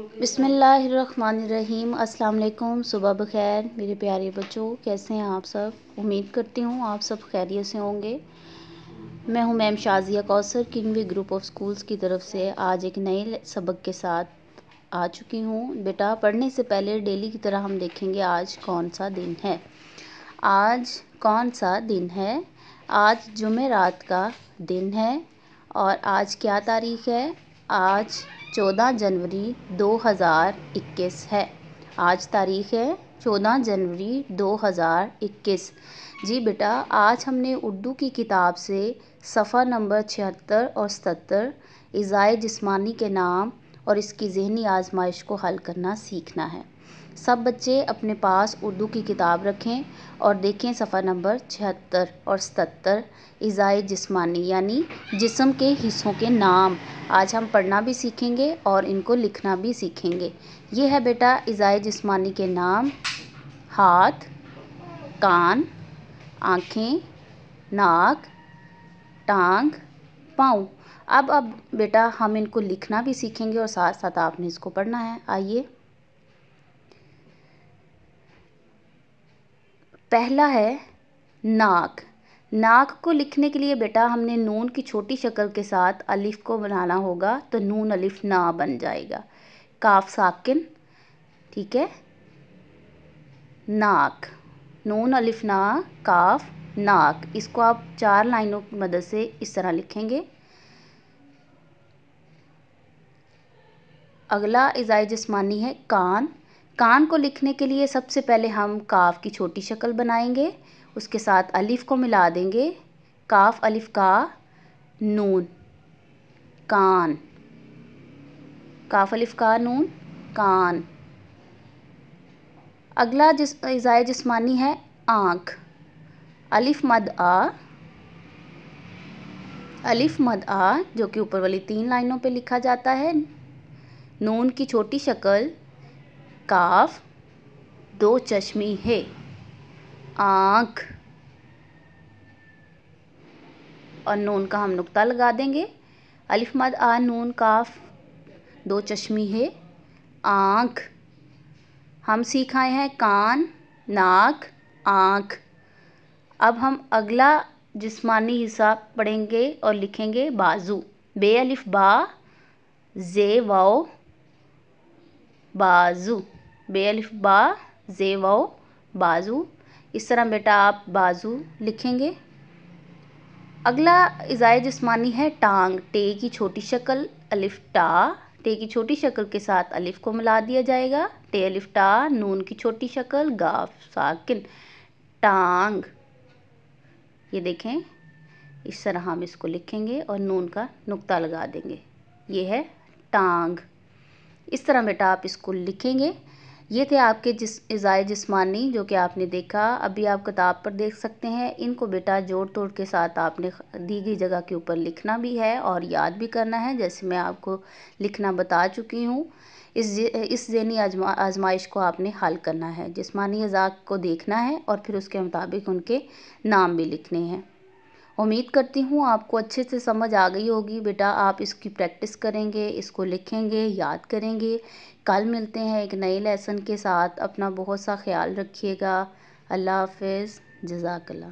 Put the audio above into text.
बिस्मिल्लाहिर्रहमानिर्रहीम। अस्सलाम वालेकुम। सुबह बखैर मेरे प्यारे बच्चों, कैसे हैं आप सब? उम्मीद करती हूँ आप सब खैरियत से होंगे। मैं हूँ ma'am Shazia Kausar, Kingway group of schools की तरफ से आज एक नए सबक के साथ आ चुकी हूँ। बेटा, पढ़ने से पहले डेली की तरह हम देखेंगे आज कौन सा दिन है। आज कौन सा दिन है? आज जुमेरात का दिन है। और आज क्या तारीख़ है? आज 14 जनवरी 2021 है। आज तारीख़ है 14 जनवरी 2021। जी बेटा, आज हमने उर्दू की किताब से सफ़ा नंबर 76 और 77 इज़ाए जिस्मानी के नाम और इसकी ज़हनी आजमाइश को हल करना सीखना है। सब बच्चे अपने पास उर्दू की किताब रखें और देखें सफ़ा नंबर 76 और 77 इज़ाए जिस्मानी यानी जिस्म के हिस्सों के नाम। आज हम पढ़ना भी सीखेंगे और इनको लिखना भी सीखेंगे। ये है बेटा इज़ाए जिस्मानी के नाम: हाथ, कान, आँखें, नाक, टांग, पाँव। अब बेटा हम इनको लिखना भी सीखेंगे और साथ साथ आपने इसको पढ़ना है। आइए, पहला है नाक। नाक को लिखने के लिए बेटा हमने नून की छोटी शक्ल के साथ अलिफ को बनाना होगा, तो नून अलिफ ना बन जाएगा। काफ साकिन, ठीक है। नाक, नून अलिफ ना, काफ, नाक। इसको आप 4 लाइनों की मदद से इस तरह लिखेंगे। अगला इज़ाए जिस्मानी है कान। कान को लिखने के लिए सबसे पहले हम काफ की छोटी शक्ल बनाएंगे, उसके साथ अलिफ को मिला देंगे। काफ अलिफ का, नून, कान। काफ अलिफ का, नून, कान। अगला इज़ाए जिस्मानी है आँख। अलिफ मद आ, अलिफ मद आ जो कि ऊपर वाली 3 लाइनों पे लिखा जाता है। नून की छोटी शक्ल, काफ, 2 चश्मी है, आँख, और नून का हम नुक्ता लगा देंगे। अलिफ मद आ, नून, काफ, 2 चश्मी है, आँख। हम सीख आए हैं कान, नाक, आँख। अब हम अगला जिस्मानी हिस्सा पढ़ेंगे और लिखेंगे बाजू। बे अलिफ बा, जे वाओ, बाजू। बे अलिफ बा, जे वाओ, बाजू। इस तरह बेटा आप बाजू लिखेंगे। अगला इज़ाए जिस्मानी है टांग। टे की छोटी शक्ल, अलिफ टा। टे की छोटी शक्ल के साथ अलिफ को मिला दिया जाएगा। टे अलिफ टा, नून की छोटी शक्ल, गाफ साकिन, टांग। ये देखें, इस तरह हम इसको लिखेंगे और नून का नुक्ता लगा देंगे। ये है टांग। इस तरह बेटा आप इसको लिखेंगे। ये थे आपके इज़ाए जिस्मानी जो कि आपने देखा। अभी आप किताब पर देख सकते हैं। इनको बेटा जोड़ तोड़ के साथ आपने दी गई जगह के ऊपर लिखना भी है और याद भी करना है, जैसे मैं आपको लिखना बता चुकी हूँ। इस ज़हनी आजमाइश को आपने हल करना है। जिस्मानी अज़ा को देखना है और फिर उसके मुताबिक उनके नाम भी लिखने हैं। उम्मीद करती हूँ आपको अच्छे से समझ आ गई होगी। बेटा आप इसकी प्रैक्टिस करेंगे, इसको लिखेंगे, याद करेंगे। कल मिलते हैं एक नए लेसन के साथ। अपना बहुत सा ख्याल रखिएगा। अल्लाह हाफ़िज़। जज़ाकल्लाह।